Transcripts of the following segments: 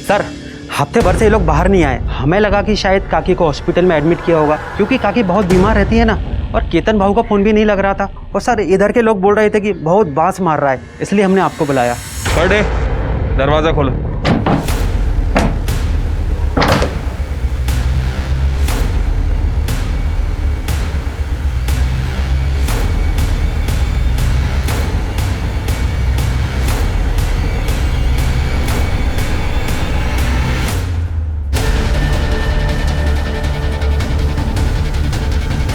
Sir हफ्ते भर से ये लोग बाहर नहीं आए। हमें लगा कि शायद काकी को हॉस्पिटल में एडमिट किया होगा, क्योंकि काकी बहुत बीमार रहती है ना। और केतन भाऊ का फ़ोन भी नहीं लग रहा था। और सर इधर के लोग बोल रहे थे कि बहुत बांस मार रहा है, इसलिए हमने आपको बुलाया। बर्थडे दरवाज़ा खोलो।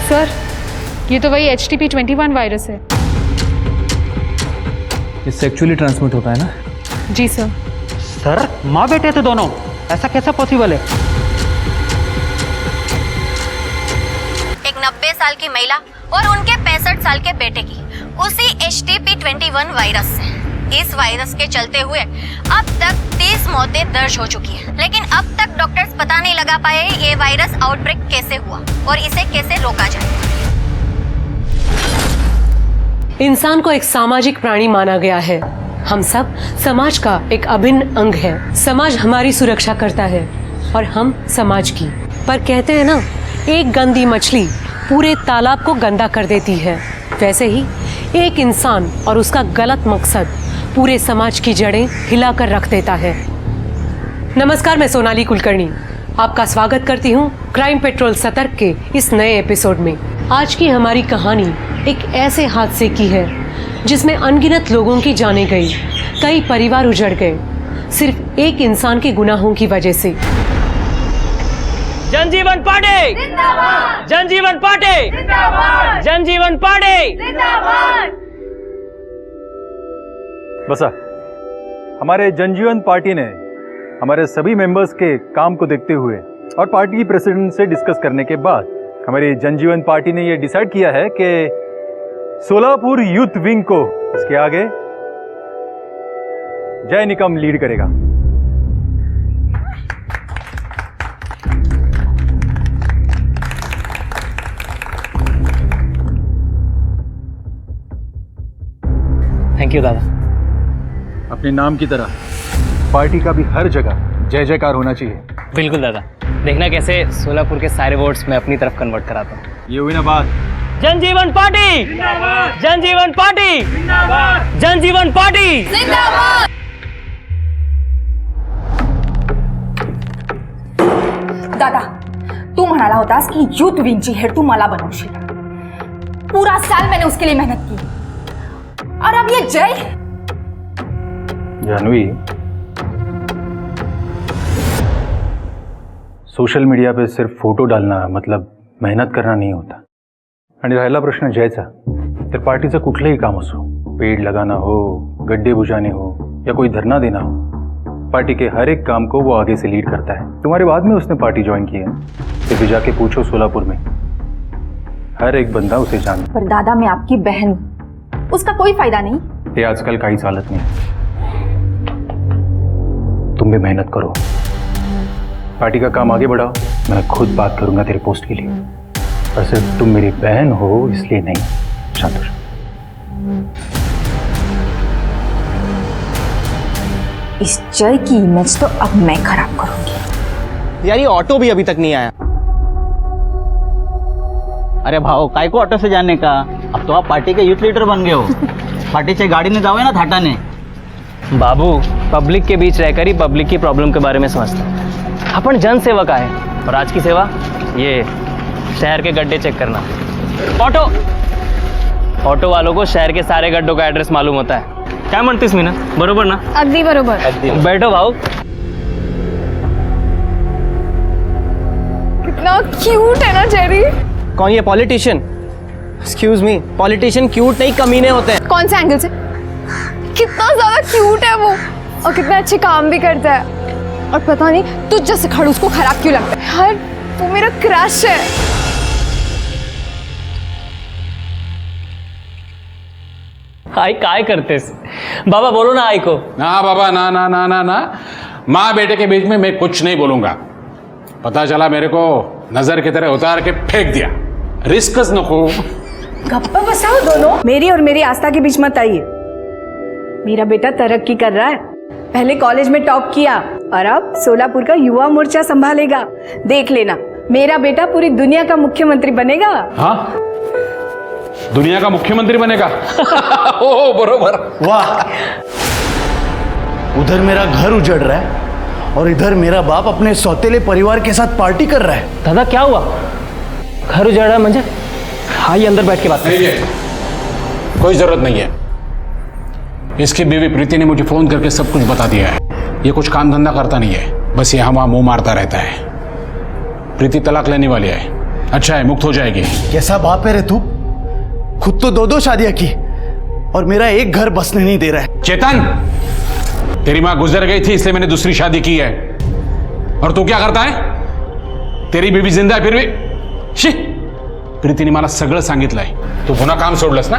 सर ये तो वही HTP-21 वायरस है। ये सेक्सुअली ट्रांसमिट होता है ना? जी सर। सर माँ बेटे थे दोनों, ऐसा कैसा पॉसिबल है? एक 90 साल की महिला और उनके 65 साल के बेटे की उसी HTP-21 वायरस से। इस वायरस के चलते हुए अब तक 30 मौतें दर्ज हो चुकी हैं, लेकिन अब तक डॉक्टर्स पता नहीं लगा पाए ये वायरस आउटब्रेक कैसे हुआ और इसे कैसे रोका जाए। इंसान को एक सामाजिक प्राणी माना गया है। हम सब समाज का एक अभिन्न अंग है। समाज हमारी सुरक्षा करता है और हम समाज की। पर कहते हैं ना, एक गंदी मछली पूरे तालाब को गंदा कर देती है। वैसे ही एक इंसान और उसका गलत मकसद पूरे समाज की जड़ें हिलाकर रख देता है। नमस्कार, मैं सोनाली कुलकर्णी आपका स्वागत करती हूँ क्राइम पेट्रोल सतर्क के इस नए एपिसोड में। आज की हमारी कहानी एक ऐसे हादसे की है जिसमें अनगिनत लोगों की जानें गई, कई परिवार उजड़ गए, सिर्फ एक इंसान के गुनाहों की वजह से। जनजीवन पार्टी जिंदाबाद! जनजीवन पार्टी जिंदाबाद! जनजीवन पार्टी जिंदाबाद! बसा, हमारे जनजीवन पार्टी ने हमारे सभी मेंबर्स के काम को देखते हुए और पार्टी की प्रेसिडेंट से डिस्कस करने के बाद हमारी जनजीवन पार्टी ने यह डिसाइड किया है कि सोलापुर यूथ विंग को इसके आगे जय निकम लीड करेगा। थैंक यू दादा। अपने नाम की तरह पार्टी का भी हर जगह जय जयकार होना चाहिए। बिल्कुल दादा, देखना कैसे सोलापुर के सारे वोट्स मैं अपनी तरफ कन्वर्ट कराता हूँ। ये हुई ना बात। जनजीवन पार्टी जिंदाबाद! जनजीवन पार्टी जिंदाबाद! जनजीवन पार्टी जिंदाबाद! दादा, तू म्हणाला होतास की यूथ विंगची हेड तू मला बनवशील। पूरा साल मैंने उसके लिए मेहनत की और अब ये जय। जानवी, सोशल मीडिया पे सिर्फ फोटो डालना मतलब मेहनत करना नहीं होता। आणि राहिला प्रश्न जयचा, तर पार्टीचं कुठलंही काम असो, पेड़ लगाना हो, गड्ढे बुझाने हो या कोई धरना देना हो, पार्टी के हर एक काम को वो आगे से लीड करता है। तुम्हारे बाद में उसने पार्टी ज्वाइन की है, तो भी जाके पूछो सोलापुर में, हर एक बंदा उसे जानता। पर दादा, मैं आपकी बहन हूं, उसका कोई फायदा नहीं। ये आजकल का ही चालत नहीं। तुम भी मेहनत करो, पार्टी का काम आगे बढ़ाओ। मैं खुद बात करूंगा तेरे पोस्ट के लिए, और सिर्फ तुम मेरी बहन हो इसलिए नहीं। शांत हो। इस जय की इमेज तो अब मैं खराब करूंगी। यार ये ऑटो भी अभी तक नहीं आया। अरे भाऊ, काय को ऑटो से जाने का, अब तो आप पार्टी के यूथ लीडर बन गए हो। पार्टी से गाड़ी ने जाओ ना थाटाने। बाबू, पब्लिक के बीच रहकर ही पब्लिक की प्रॉब्लम के बारे में समझता है। अपन जन सेवक आए और आज की सेवा ये शहर के गड्ढे चेक करना। ऑटो वालों को शहर के सारे गड्ढों का एड्रेस मालूम होता है। क्या म्हणतेस मीना, बरोबर ना? अगदी बरोबर। बैठो भाऊ। कितना क्यूट है ना जेरी। कौन ये politician? Excuse me, politician cute नहीं कमीने होते हैं। कौन से एंगल से? कितना ज्यादा क्यूट है वो और कितना अच्छे काम भी करता है। और पता नहीं तुझ जैसे खड़ूस को खराब क्यों लगता है। यार तू मेरा क्रश है। आई काय करतेस? बाबा बोलो ना आई को। ना बाबा, ना ना ना ना ना, माँ बेटे के बीच में मैं कुछ नहीं बोलूंगा। पता चला मेरे को नजर की तरह उतार के फेंक दिया। रिस्कस नको। गप्पा बसाओ दोनों। मेरी और मेरी आस्था के बीच मत आइए। मेरा बेटा तरक्की कर रहा है, पहले कॉलेज में टॉप किया, और अब सोलापुर का युवा मोर्चा संभालेगा। देख लेना, मेरा बेटा पूरी दुनिया का मुख्यमंत्री बनेगा। हाँ, दुनिया का मुख्यमंत्री बनेगा। ओ बरोबर। वाह, उधर मेरा घर उजड़ रहा है और इधर मेरा बाप अपने सौतेले परिवार के साथ पार्टी कर रहा है। दादा क्या हुआ? घर उजड़ रहा है मुझे? आइए अंदर बैठ के बात नहीं है, कोई जरूरत नहीं है। इसकी बीवी प्रीति ने मुझे फोन करके सब कुछ बता दिया है। ये कुछ काम धंधा करता नहीं है, बस यहाँ वहां मुंह मारता रहता है। प्रीति तलाक लेने वाली है। अच्छा है, मुक्त हो जाएगी। कैसा बाप है रे तू? खुद तो 2-2 शादियां की और मेरा एक घर बसने नहीं दे रहा है। चेतन, तेरी मां गुजर गई थी इसलिए मैंने दूसरी शादी की है। और तू क्या करता है? तेरी बीवी जिंदा है फिर भी शी। प्रीतीने मला सगळं सांगितलंय। तू पुन्हा काम सोडलंस ना?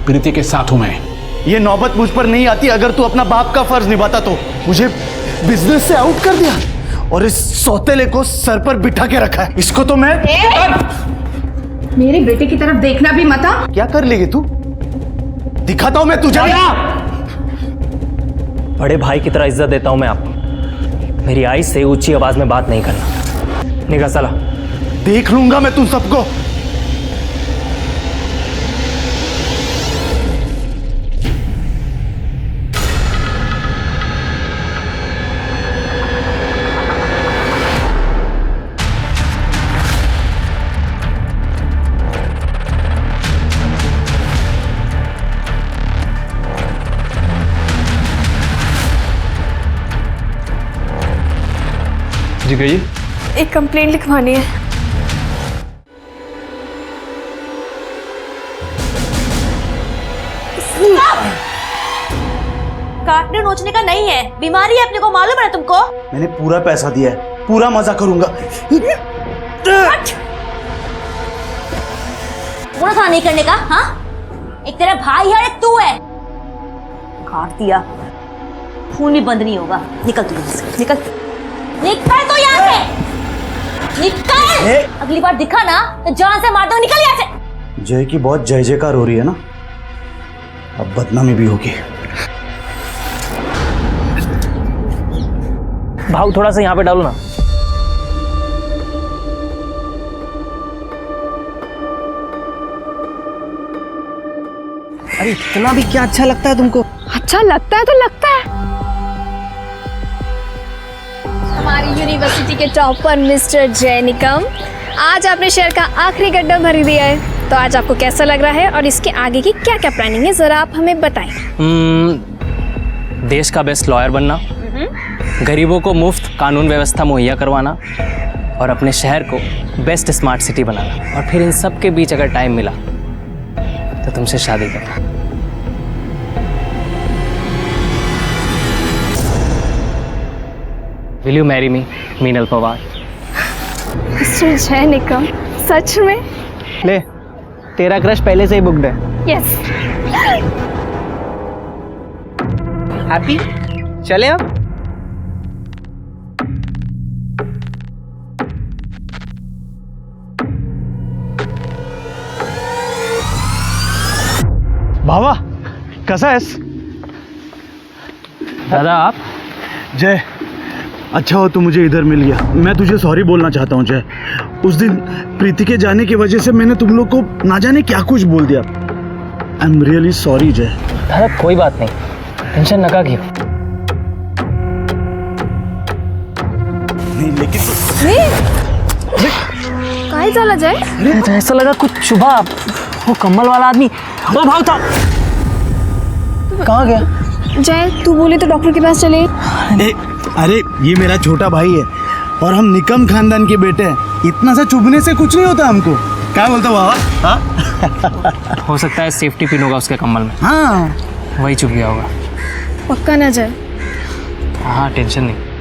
प्रीति के साथ हूं मैं। ये नौबत मुझ पर नहीं आती अगर तू अपना बाप का फर्ज निभाता तो। मुझे बिजनेस से आउट कर दिया और इस सौतेले को सर पर बिठा के रखा है। इसको तो मैं मेरे बेटे की तरफ देखना भी मत। क्या कर लेगी तू? दिखाता हूं मैं तुझे। बड़े भाई की तरह इज्जत देता हूं मैं आपको। मेरी आई से ऊंची आवाज में बात नहीं करना। निगाह साला। देख लूंगा मैं तुम सबको। जी कहिए। एक कंप्लेंट लिखवानी है। काटने नोचने का नहीं है, बीमारी है, अपने को मालूम है तुमको। मैंने पूरा पैसा दिया है, पूरा मजा करूंगा। बुरा था नहीं करने का। हाँ, एक तेरा भाई है और एक तू है। काट दिया, खून भी बंद नहीं होगा। निकल तू यहाँ से, निकल निकल तो यहाँ से, निकल। अगली बार दिखा ना तो जान से मार दो। निकल यहाँ से। जय की बहुत जय जयकार हो रही है ना, अब बदनामी भी होगी। भाव थोड़ा सा यहाँ पे डालो ना। अरे इतना भी क्या अच्छा लगता है तुमको? अच्छा लगता है तो लगता है। हमारी यूनिवर्सिटी के टॉपर मिस्टर जय निकम, आज आपने शहर का आखिरी गड्ढा भर दिया है। तो आज आपको कैसा लग रहा है और इसके आगे की क्या क्या प्लानिंग है, जरा आप हमें बताएं। देश का बेस्ट लॉयर बनना, गरीबों को मुफ्त कानून व्यवस्था मुहैया करवाना और अपने शहर को बेस्ट स्मार्ट सिटी बनाना। और फिर इन सब के बीच अगर टाइम मिला तो तुमसे शादी करना। Will you marry me, Meenal Pawar? Mister जय निकम, सच में? ले, तेरा क्रश पहले से ही बुक्ड है। यस। हैप्पी? चले अब। भावा, कसा आहेस? दादा आप? जय, अच्छा हो तू मुझे इधर मिल गया। मैं तुझे सॉरी बोलना चाहता हूँ जय। उस दिन प्रीति के जाने की वजह से मैंने तुम लोग को ना जाने क्या कुछ बोल दिया। आई एम रियली सॉरी जय। दादा कोई बात नहीं, टेंशन नका घेऊ। नहीं लेकिन काय झालं जय? तो ऐसा लगा कुछ चुभा। वो कम्बल वाला आदमी वो भाव था। कहाँ गया? जय, तू बोले तो डॉक्टर के पास चले। अरे ये मेरा छोटा भाई है और हम निकम खानदान के बेटे हैं। इतना सा चुभने से कुछ नहीं होता हमको। क्या बोलता हो बाबा? हाँ? हो सकता है सेफ्टी पिन होगा उसके कम्बल में, हाँ, वही चुभ गया होगा। पक्का ना जय? हाँ टेंशन नहीं।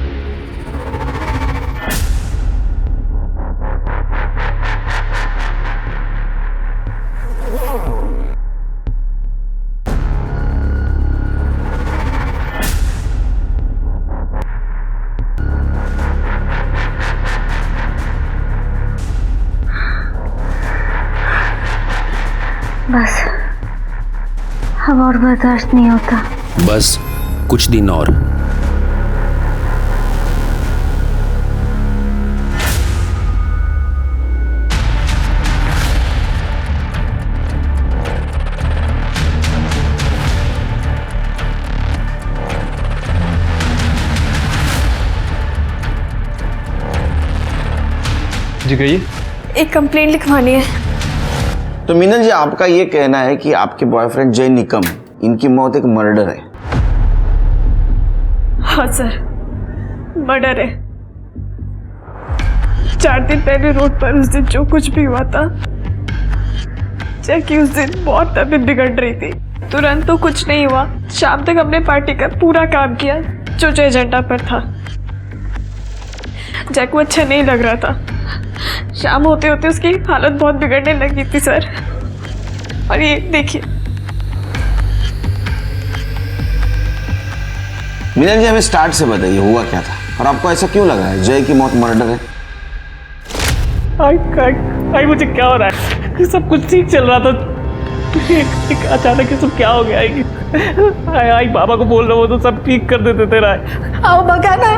बस अब और बर्दाश्त नहीं होता। बस कुछ दिन और। जी कहिए। एक कंप्लेंट लिखवानी है। तो मीनल जी, आपका ये कहना है कि आपके बॉयफ्रेंड जय निकम, इनकी मौत एक मर्डर है? हाँ सर, मर्डर है। 4 दिन पहले रोड पर उस दिन जो कुछ भी हुआ था, जैकी उस दिन बहुत तबीयत बिगड़ रही थी। तुरंत तो कुछ नहीं हुआ, शाम तक हमने पार्टी का पूरा काम किया जो जो एजेंडा पर था। जैक को अच्छा नहीं लग रहा था। शाम होते होते उसकी हालत बहुत बिगड़ने लगी थी सर। और ये देखिए। मीनल जी, हमें स्टार्ट से बताइए, हुआ क्या था और आपको ऐसा क्यों लगा है जय की मौत मर्डर है? आई मुझे क्या हो रहा है कि सब कुछ ठीक चल रहा था, एक अचानक ये सब क्या हो गया? आई बाबा को बोल रहा हूँ तो सब ठीक कर देते तेरा। आओ बगाना,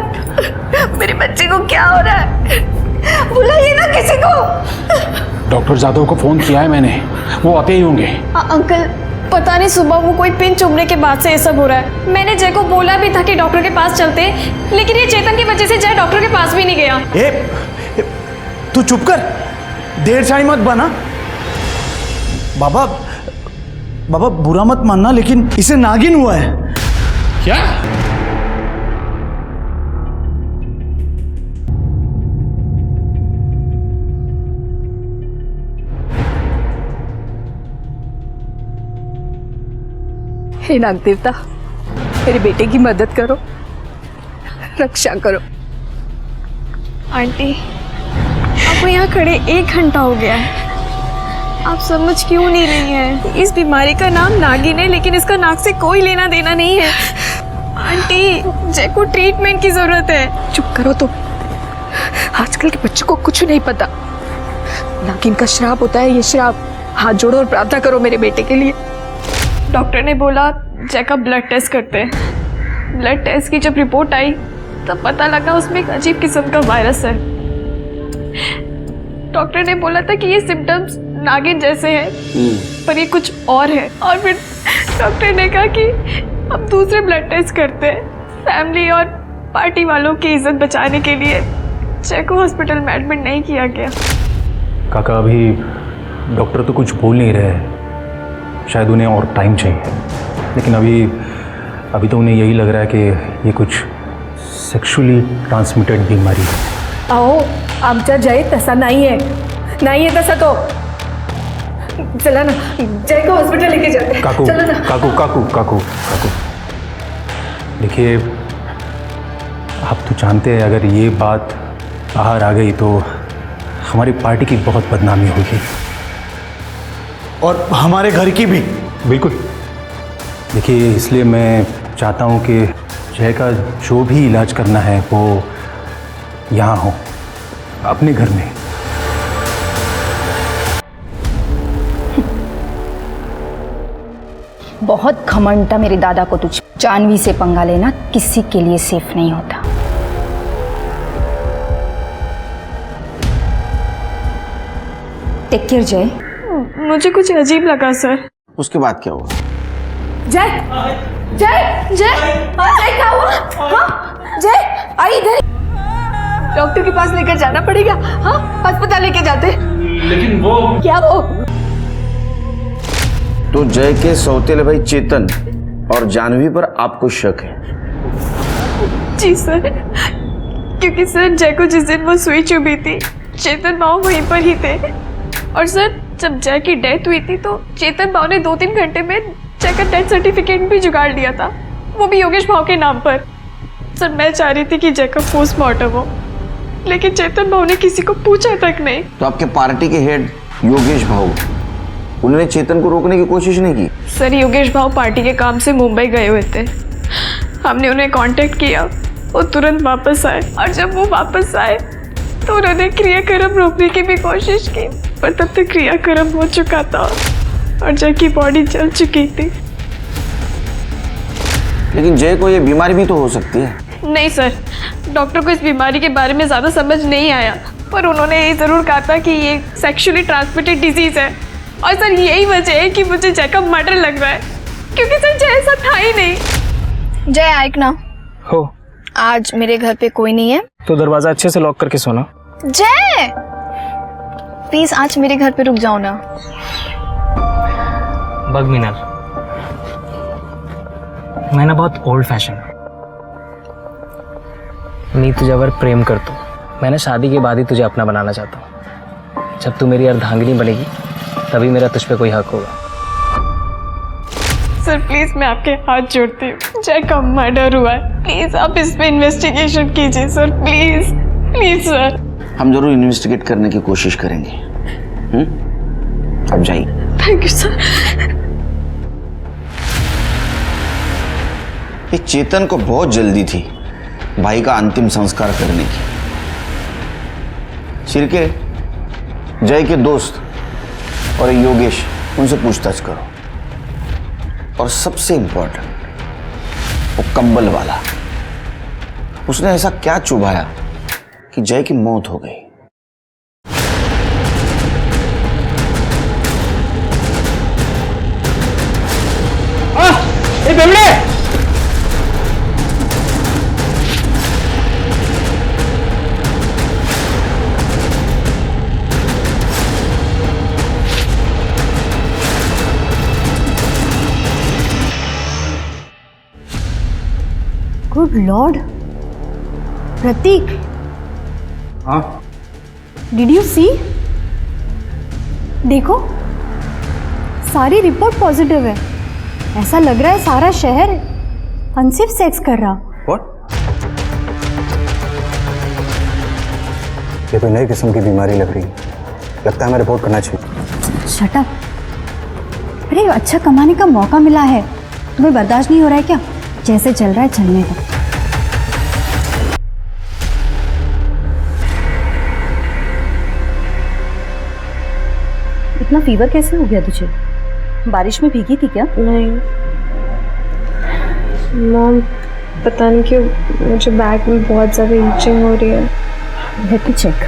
मेरे बच्चे को क्या हो रहा है? बुलाइए ना किसी को। डॉक्टर जादव को फोन किया है मैंने, वो आते ही होंगे। अंकल, पता नहीं सुबह वो कोई पिन चुभने के बाद से ये सब हो रहा है। मैंने जय को बोला भी था कि डॉक्टर के पास चलते, लेकिन ये चेतन की वजह से जय डॉक्टर के पास भी नहीं गया। तू चुप कर, देर शाही मत बना। बाबा बुरा मत मानना, लेकिन इसे नागिन हुआ है। क्या? हे नाग देवता, मेरे बेटे की मदद करो, रक्षा करो। आंटी, आपको यहाँ खड़े 1 घंटा हो गया है, आप समझ क्यों नहीं रही हैं? इस बीमारी का नाम नागिन है, लेकिन इसका नाक से कोई लेना देना नहीं है। आंटी, जय को ट्रीटमेंट की जरूरत है। चुप करो तुम, आजकल के बच्चों को कुछ नहीं पता। नागिन का श्राप होता है ये श्राप। हाथ जोड़ो और प्रार्थना करो मेरे बेटे के लिए। डॉक्टर ने बोला जय का ब्लड टेस्ट करते हैं। ब्लड टेस्ट की जब रिपोर्ट आई तब पता लगा उसमें एक अजीब किस्म का वायरस है। डॉक्टर ने बोला था कि ये सिम्टम्स नागिन जैसे हैं, पर ये कुछ और है। और फिर डॉक्टर ने कहा कि अब दूसरे ब्लड टेस्ट करते हैं। फैमिली और पार्टी वालों की इज्जत बचाने के लिए जय को हॉस्पिटल में एडमिट नहीं किया गया। काका, अभी डॉक्टर तो कुछ बोल नहीं रहे हैं, शायद उन्हें और टाइम चाहिए। लेकिन अभी तो उन्हें यही लग रहा है कि ये कुछ सेक्शुअली ट्रांसमिटेड बीमारी है। अहो, आमचा जय तसा नाही आहे तसा तो। चला ना, जय को हॉस्पिटल लेके जाते। काकू, चलो ना। काकू, देखिए, आप तो जानते हैं अगर ये बात बाहर आ गई तो हमारी पार्टी की बहुत बदनामी होगी, और हमारे घर की भी। बिल्कुल। देखिए, इसलिए मैं चाहता हूँ कि जय का जो भी इलाज करना है वो यहाँ हो, अपने घर में। बहुत घमंड था मेरे दादा को तुझ। जानवी से पंगा लेना किसी के लिए सेफ नहीं होता। टेक केयर जय। मुझे कुछ अजीब लगा सर। उसके बाद क्या हुआ? जय जय जय जय क्या हुआ? हाँ जय, आई इधर। डॉक्टर के पास लेकर जाना पड़ेगा। हाँ, अस्पताल लेके जाते। लेकिन वो क्या वो? तो जय के सौतेले भाई चेतन और जानवी पर आपको शक है? जी सर, क्योंकि सर जय को जिस दिन वो सुई चुभी थी चेतन बाबू वहीं पर ही थे। और सर जब जय की डेथ हुई थी तो चेतन बाबू ने 2-3 घंटे में जय का डेथ सर्टिफिकेट भी जुगाड़ लिया था, वो भी योगेश भाव के नाम पर। सर मैं चाह रही थी कि जय का पोस्टमार्टम हो, लेकिन चेतन भाव ने किसी को पूछा तक नहीं। तो आपके पार्टी के हेड योगेश भाव, उन्होंने चेतन को रोकने की कोशिश नहीं की? सर योगेश भाव पार्टी के काम से मुंबई गए हुए थे, हमने उन्हें कांटेक्ट किया, वो तुरंत वापस आए। और जब वो वापस आए तो उन्होंने क्रियाक्रम रोकने की भी कोशिश की, पर तब तक क्रियाक्रम हो चुका था और जय की बॉडी जल चुकी थी। लेकिन जय को ये बीमारी भी तो हो सकती है। नहीं सर, डॉक्टर को इस बीमारी के बारे में ज़्यादा समझ नहीं आया, पर उन्होंने ये ज़रूर कहा था कि ये सेक्सुअली ट्रांसमिटेड डिजीज़ है। और सर यही वजह है कि मुझे जय का मर्डर लग रहा है, क्योंकि सर जय ऐसा था ही नहीं। जय आइक ना आज मेरे घर पे कोई नहीं है तो दरवाजा अच्छे से लॉक करके सोना। जय प्लीज आज मेरे घर पे रुक जाओ ना. बघ मिनल, मैं ना बहुत ओल्ड फॅशन मी तुझ्यावर प्रेम करतो. मैं ना शादी के बाद ही तुझे अपना बनाना चाहता हूँ. जब तू मेरी अर्धांगिनी बनेगी तभी मेरा तुझ पे कोई हक होगा. सर प्लीज मैं आपके हाथ जोड़ती हूँ. जय का मर्डर हुआ है, प्लीज आप इस पे इन्वेस्टिगेशन कीजिए सर. Please please sir. हम जरूर इन्वेस्टिगेट करने की कोशिश करेंगे. अब जाइए. Thank you sir. ये चेतन को बहुत जल्दी थी भाई का अंतिम संस्कार करने की. शिरके, जय के दोस्त और योगेश, उनसे पूछताछ करो. और सबसे इंपॉर्टेंट वो कंबल वाला, उसने ऐसा क्या चुभाया कि जय की मौत हो गई. गुड लॉर्ड, प्रतीक. हाँ डिड यू सी? देखो सारी रिपोर्ट पॉजिटिव है. ऐसा लग रहा है सारा शहर अनसेफ सेक्स कर रहा. व्हाट? ये कोई नई किस्म की बीमारी लग रही है. लगता है हमें रिपोर्ट करना चाहिए. Shut up. अरे अच्छा कमाने का मौका मिला है, तुम्हें बर्दाश्त नहीं हो रहा है क्या? जैसे चल रहा है चलने का. इतना फीवर कैसे हो गया तुझे? बारिश में भीगी थी क्या? नहीं मॉम, पता नहीं क्यों मुझे बैक में बहुत ज़्यादा ईचिंग हो रही है. Let me check.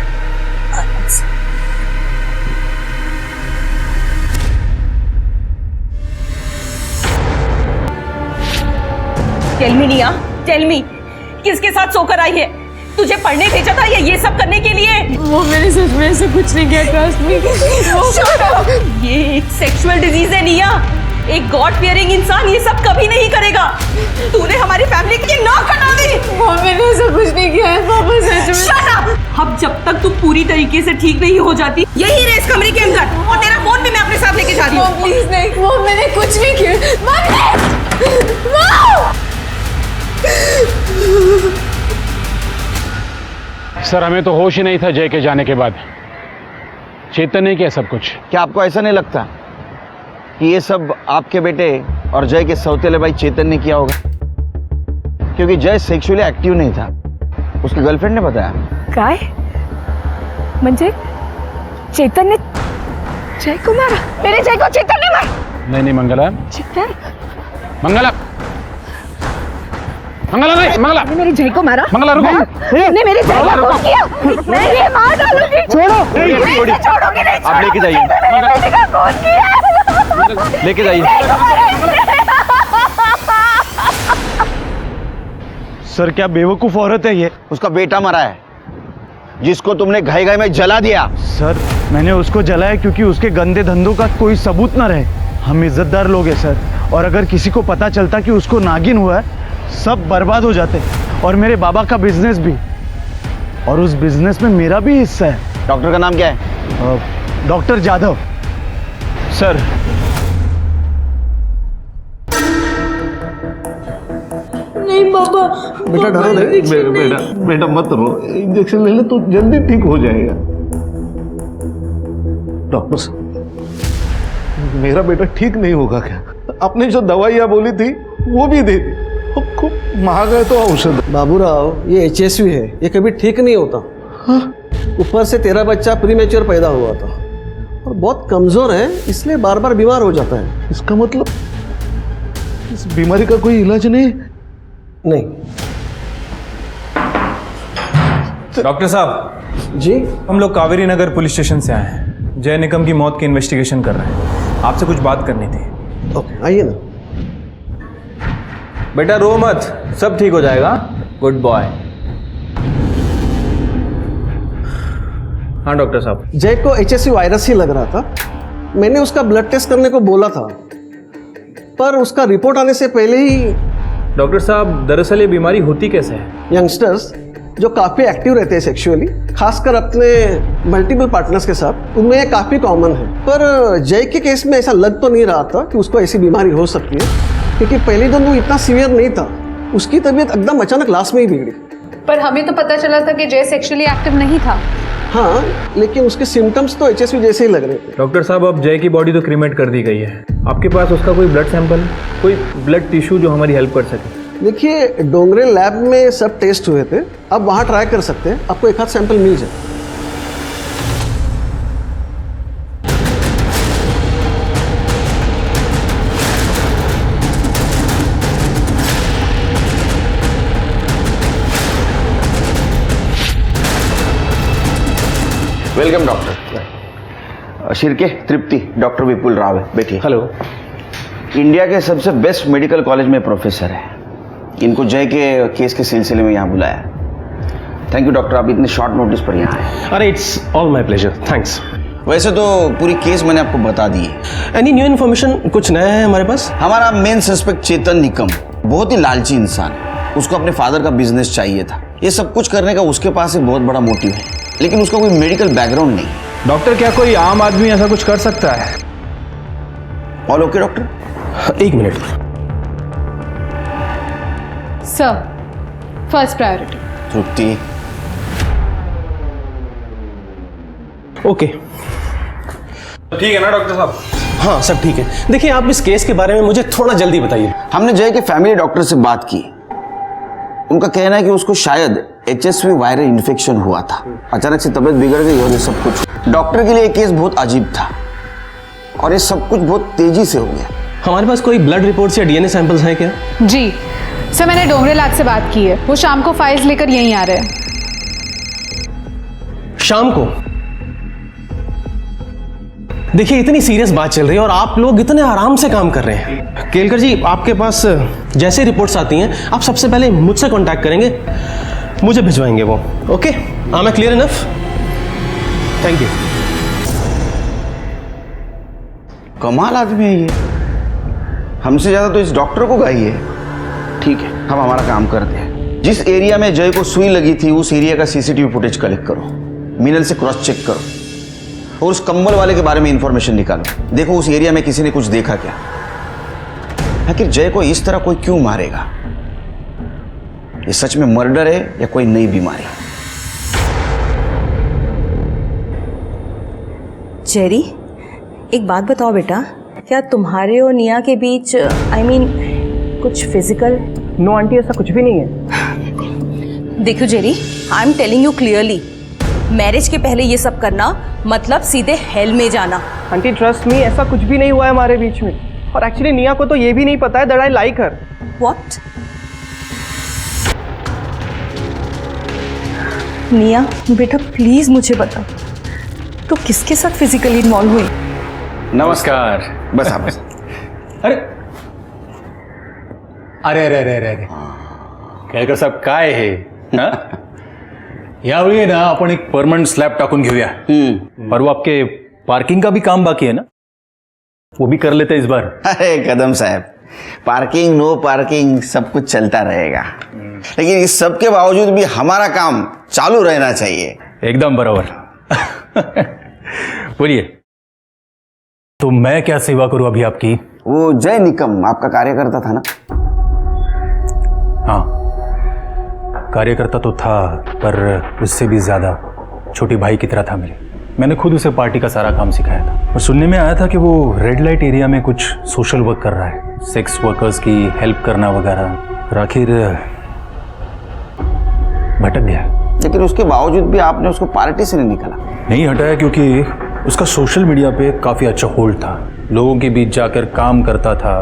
Tell me निया, टेल मी, किसके साथ सोकर आई है? तुझे पढ़ने भेजा था या ये सब करने के लिए? वो मैंने सच में ऐसे कुछ नहीं किया. Trust me. ये एक सेक्सुअल डिजीज है निया. एक गॉड फियरिंग इंसान ये सब कभी नहीं करेगा. तूने हमारी फैमिली की नाक कटा दी. वो मैंने ऐसा कुछ नहीं किया है पापा, सच में. Shut up! अब जब तक तू पूरी तरीके से ठीक नहीं हो जाती यही रहे इस कमरे के अंदर, और तेरा फोन भी मैं अपने साथ लेके जा रही हूँ. प्लीज नहीं, वो मैंने कुछ नहीं किया. सर हमें तो होश ही नहीं था जय के जाने के बाद. चेतन ने किया सब कुछ. क्या आपको ऐसा नहीं लगता कि ये सब आपके बेटे और जय के सौतेले भाई चेतन ने किया होगा? क्योंकि जय सेक्सुअली एक्टिव नहीं था, उसकी गर्लफ्रेंड ने बताया. काय म्हणजे चेतन ने जय को मारा? मेरे जय को चेतन ने मारा? नहीं मंगला. चेतन? मंगला, मंगला नहीं, मंगला. मेरे जय को मारा? मंगला रुको. ने मेरे जय को खून किया. मैं ये मार डालूंगी. छोड़ो. छोड़ोगे नहीं. आप लेके जाइए. मेरे का खून किया. लेके जाइए. सर क्या बेवकूफ औरत है ये. उसका बेटा मरा है जिसको तुमने घाई घाई में जला दिया. सर मैंने उसको जलाया क्योंकि उसके गंदे धंधों का कोई सबूत ना रहे. हम इज्जतदार लोग हैं सर, और अगर किसी को पता चलता कि उसको नागिन हुआ है सब बर्बाद हो जाते. और मेरे बाबा का बिजनेस भी, और उस बिजनेस में मेरा भी हिस्सा है. डॉक्टर का नाम क्या है? डॉक्टर जाधव. सर नहीं पापा. बेटा डरो नहीं. बेटा बेटा मत रो. इंजेक्शन ले ले तो जल्दी ठीक हो जाएगा. डॉक्टर साहब, मेरा बेटा ठीक नहीं होगा क्या? आपने जो दवाइयाँ बोली थी वो भी दे दी. खूब महंगा है तो औषध. बाबूराव, ये HSV है, ये कभी ठीक नहीं होता. ऊपर से तेरा बच्चा प्रीमेच्योर पैदा हुआ था और बहुत कमजोर है, इसलिए बार बार बीमार हो जाता है. इसका मतलब इस बीमारी का कोई इलाज नहीं? नहीं. डॉक्टर साहब जी, हम लोग कावेरी नगर पुलिस स्टेशन से आए हैं. जय निकम की मौत की इन्वेस्टिगेशन कर रहे हैं. आपसे कुछ बात करनी थी. ओके आइए ना. बेटा रो मत, सब ठीक हो जाएगा. Good boy. हाँ डॉक्टर साहब। जय को HSV वायरस ही लग रहा था। मैंने उसका ब्लड टेस्ट करने को बोला था, पर उसका रिपोर्ट आने से पहले ही। डॉक्टर साहब, दरअसल ये बीमारी होती कैसे है? यंगस्टर्स जो काफ़ी एक्टिव रहते हैं सेक्सुअली, खासकर अपने मल्टीपल पार्टनर्स के साथ, उनमें ये काफ़ी कॉमन है। पर जय के केस में ऐसा लग तो नहीं रहा था कि उसको ऐसी बीमारी हो सकती है, क्योंकि पहले दिन वो इतना सीवियर नहीं था। उसकी तबीयत एकदम अचानक लास्ट में ही बिगड़ी। पर हमें तो पता चला था कि जय सेक्सुअली एक्टिव नहीं था। हाँ, लेकिन उसके सिम्टम्स तो HSV जैसे ही लग रहे थे। डॉक्टर साहब, अब जय की बॉडी तो क्रीमेट कर दी गई है। आपके पास उसका कोई ब्लड सैंपल, कोई ब्लड टिश्यू जो हमारी हेल्प कर सके? देखिए, डोंगरे लैब में सब टेस्ट हुए थे, अब वहाँ ट्राई कर सकते हैं, आपको एक आध सैंपल मिल जाए। Welcome doctor. Shirke, Tripti, doctor Vipul Rao है, बैठिए। हेलो। इंडिया के सबसे बेस्ट मेडिकल कॉलेज में प्रोफेसर है। इनको जय के केस के सिलसिले में यहाँ बुलाया। थैंक यू डॉक्टर, आप इतने शॉर्ट नोटिस पर यहाँ आए। अरे it's all my pleasure, thanks. वैसे तो पूरी केस मैंने आपको बता दी है। एनी न्यू इन्फॉर्मेशन, कुछ नया है हमारे पास? हमारा मेन सस्पेक्ट चेतन निकम बहुत ही लालची इंसान है। उसको अपने फादर का बिजनेस चाहिए था। ये सब कुछ करने का उसके पास एक बहुत बड़ा मोटिव है, लेकिन उसका कोई मेडिकल बैकग्राउंड नहीं। डॉक्टर, क्या कोई आम आदमी ऐसा कुछ कर सकता है? All okay doctor? एक मिनट सर, फर्स्ट प्रायोरिटी। तृप्ति, ओके। ठीक है ना डॉक्टर साहब? हाँ सब ठीक है। देखिए, आप इस केस के बारे में मुझे थोड़ा जल्दी बताइए। हमने जय के फैमिली डॉक्टर से बात की। उनका कहना है कि उसको शायद HSV वायरल इन्फेक्शन हुआ था। अचानक से तबीयत बिगड़ गई और ये सब कुछ। डॉक्टर के लिए ये केस बहुत अजीब था और ये सब कुछ बहुत तेजी से हो गया। हमारे पास कोई ब्लड रिपोर्ट्स या DNA सैंपल्स हैं क्या? जी सर, मैंने डोंगरे लैब से बात की है। वो शाम को फाइल्स लेकर यहीं आ रहे हैं। शाम को? देखिए, इतनी सीरियस बात चल रही है और आप लोग इतने आराम से काम कर रहे हैं। केलकर जी, आपके पास जैसे रिपोर्ट्स आती हैं, आप सबसे पहले मुझसे कांटेक्ट करेंगे, मुझे भिजवाएंगे वो। Okay, I M clear enough? Thank you. कमाल आदमी है ये, हमसे ज्यादा तो इस डॉक्टर को गाई है। ठीक है, हम हमारा काम करते हैं। जिस एरिया में जय को सुई लगी थी उस एरिया का CCTV फुटेज कलेक्ट करो, मिनल से क्रॉस चेक करो और उस कंबल वाले के बारे में इंफॉर्मेशन निकालो। देखो उस एरिया में किसी ने कुछ देखा क्या। आखिर जय को इस तरह कोई क्यों मारेगा? ये सच में मर्डर है या कोई नई बीमारी? जेरी, एक बात बताओ बेटा, क्या तुम्हारे और निया के बीच कुछ फिजिकल? नो आंटी, ऐसा कुछ भी नहीं है। देखो Jerry, I am telling you clearly, marriage के पहले ये सब करना मतलब सीधे हेल में जाना। आंटी ट्रस्ट मी, ऐसा कुछ भी नहीं हुआ है हमारे बीच में। और एक्चुअली निया को तो ये भी नहीं पता है that I like her. What? निया बेटा प्लीज मुझे बता, तो किसके साथ फिजिकली इन्वॉल्व हुई? नमस्कार। बस आप अरे अरे अरे अरे अरे केळकर साहेब, काय हे? यावेळी ना आपण एक परमनंट स्लॅब टाकून घेऊया। और वो आपके पार्किंग का भी काम बाकी है ना, वो भी कर लेते इस बार। अरे कदम साहब, पार्किंग नो पार्किंग सब कुछ चलता रहेगा, लेकिन इस सब के बावजूद भी हमारा काम चालू रहना चाहिए। एकदम बराबर। बोलिए, तो मैं क्या सेवा करूं अभी आपकी? वो जय निकम आपका कार्यकर्ता था ना? हाँ, कार्यकर्ता तो था, पर उससे भी ज्यादा छोटी भाई की तरह था मेरे। मैंने खुद उसे पार्टी का सारा काम सिखाया था। और सुनने में आया था कि वो रेड लाइट एरिया में कुछ सोशल वर्क कर रहा है, सेक्स वर्कर्स की हेल्प करना वगैरह। और आखिर भटक गया। लेकिन उसके बावजूद भी आपने उसको पार्टी से नहीं निकाला? नहीं हटाया, क्योंकि उसका सोशल मीडिया पे काफ़ी अच्छा होल्ड था। लोगों के बीच जाकर काम करता था,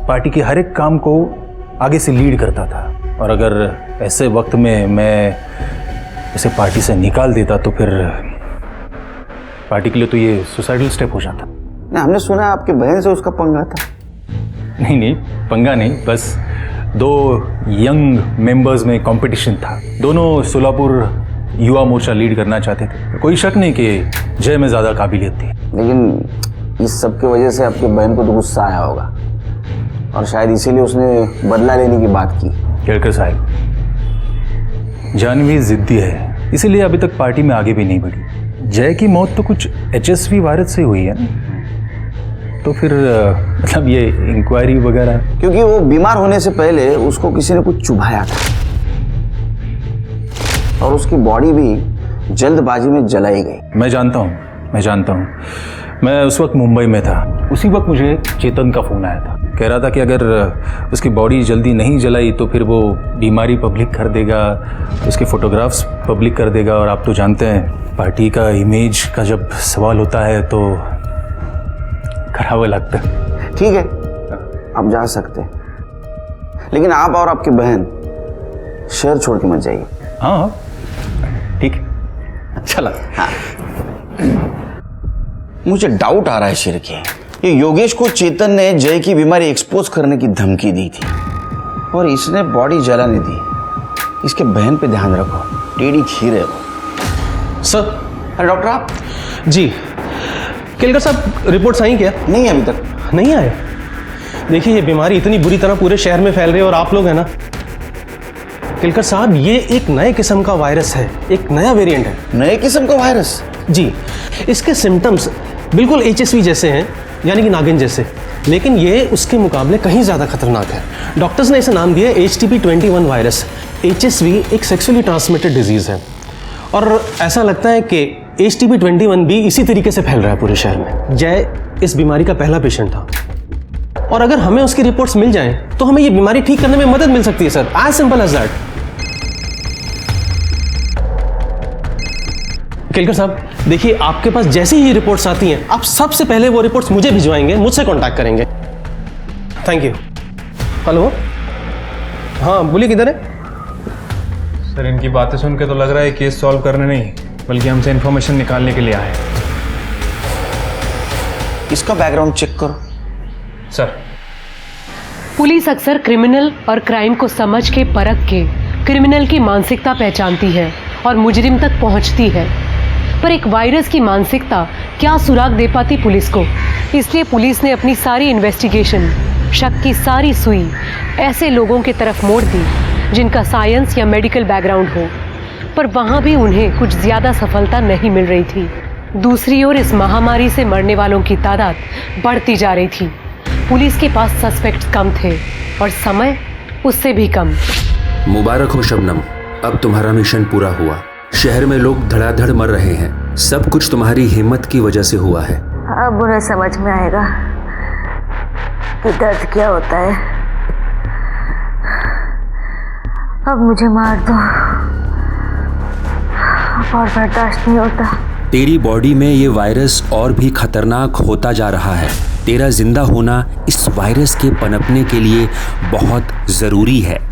पार्टी के हर एक काम को आगे से लीड करता था। और अगर ऐसे वक्त में मैं उसे पार्टी से निकाल देता तो फिर पार्टी के लिए तो ये सुसाइडल स्टेप हो जाता। नहीं, हमने सुना आपकी बहन से उसका पंगा था। नहीं, पंगा नहीं, बस दो यंग मेंबर्स में कंपटीशन था। दोनों सोलापुर युवा मोर्चा लीड करना चाहते थे। कोई शक नहीं कि जय में ज़्यादा काबिलियत थी। लेकिन इस सब की वजह से आपकी बहन को तो गुस्सा आया होगा और शायद इसीलिए उसने बदला लेने की बात की। केलकर साहब, जानवी जिद्दी है, इसीलिए अभी तक पार्टी में आगे भी नहीं बढ़ी। जय की मौत तो कुछ HSV वायरस से हुई है ना, तो फिर मतलब ये इंक्वायरी वगैरह। क्योंकि वो बीमार होने से पहले उसको किसी ने कुछ चुभाया था और उसकी बॉडी भी जल्दबाजी में जलाई गई। मैं जानता हूँ। मैं उस वक्त मुंबई में था। उसी वक्त मुझे चेतन का फ़ोन आया था, कह रहा था कि अगर उसकी बॉडी जल्दी नहीं जलाई तो फिर वो बीमारी पब्लिक कर देगा, उसके फोटोग्राफ्स पब्लिक कर देगा। और आप तो जानते हैं पार्टी का इमेज का जब सवाल होता है तो खराब लगता है। ठीक है, आप जा सकते हैं, लेकिन आप और आपकी बहन शहर छोड़ के मत जाइए। हाँ ठीक है, अच्छा लगा। हाँ। मुझे डाउट आ रहा है शिरके, ये योगेश को चेतन ने जय की बीमारी एक्सपोज करने की धमकी दी थी और इसने बॉडी जलाने दी। इसके बहन पे ध्यान रखो, टेढ़ी खीर है वो। सर। अरे डॉक्टर आप जी। केलकर साहब, रिपोर्ट्स आई क्या? नहीं अभी तक नहीं आए। देखिए ये बीमारी इतनी बुरी तरह पूरे शहर में फैल रही है और आप लोग हैं ना। केलकर साहब, ये एक नए किस्म का वायरस है, एक नया वेरिएंट है। नए किस्म का वायरस? जी। इसके सिम्टम्स बिल्कुल HSV जैसे हैं, यानी कि नागिन जैसे, लेकिन ये उसके मुकाबले कहीं ज़्यादा खतरनाक है। डॉक्टर्स ने इसे नाम दिया HTP-21 वायरस। HSV एक सेक्सुअली ट्रांसमिटेड डिजीज़ है और ऐसा लगता है कि HTP-21 भी इसी तरीके से फैल रहा है पूरे शहर में। जय इस बीमारी का पहला पेशेंट था और अगर हमें उसकी रिपोर्ट्स मिल जाएं तो हमें ये बीमारी ठीक करने में मदद मिल सकती है sir, as simple as that. Kelkar साहब, देखिए आपके पास जैसे ही रिपोर्ट्स आती हैं आप सबसे पहले वो रिपोर्ट्स मुझे भिजवाएंगे, मुझसे कांटेक्ट करेंगे। Thank you. हेलो, हाँ बोलिए, किधर है? सर इनकी बातें सुन के तो लग रहा है केस सॉल्व करने नहीं बल्कि हमसे इन्फॉर्मेशन निकालने के लिए आए। इसका बैकग्राउंड चेक करो। सर। पुलिस अक्सर क्रिमिनल और क्राइम को समझ के परख के क्रिमिनल की मानसिकता पहचानती है और मुजरिम तक पहुंचती है, पर एक वायरस की मानसिकता क्या सुराग दे पाती पुलिस को। इसलिए पुलिस ने अपनी सारी इन्वेस्टिगेशन, शक की सारी सुई ऐसे लोगों की तरफ मोड़ दी जिनका साइंस या मेडिकल बैकग्राउंड हो, पर वहाँ भी उन्हें कुछ ज़्यादा सफलता नहीं मिल रही थी। दूसरी ओर इस महामारी से मरने वालों की तादाद बढ़ती जा रही थी। पुलिस के पास सस्पेक्ट्स कम थे और समय उससे भी कम। मुबारक हो शबनम, अब तुम्हारा मिशन पूरा हुआ। शहर में लोग धड़ाधड़ मर रहे हैं, सब कुछ तुम्हारी हिम्मत की वजह से हुआ है। अब उन्हें समझ में आएगा कि दर्द क्या होता है। अब मुझे मार दो, और बर्दाश्त नहीं होता। तेरी बॉडी में ये वायरस और भी खतरनाक होता जा रहा है। तेरा जिंदा होना इस वायरस के पनपने के लिए बहुत जरूरी है।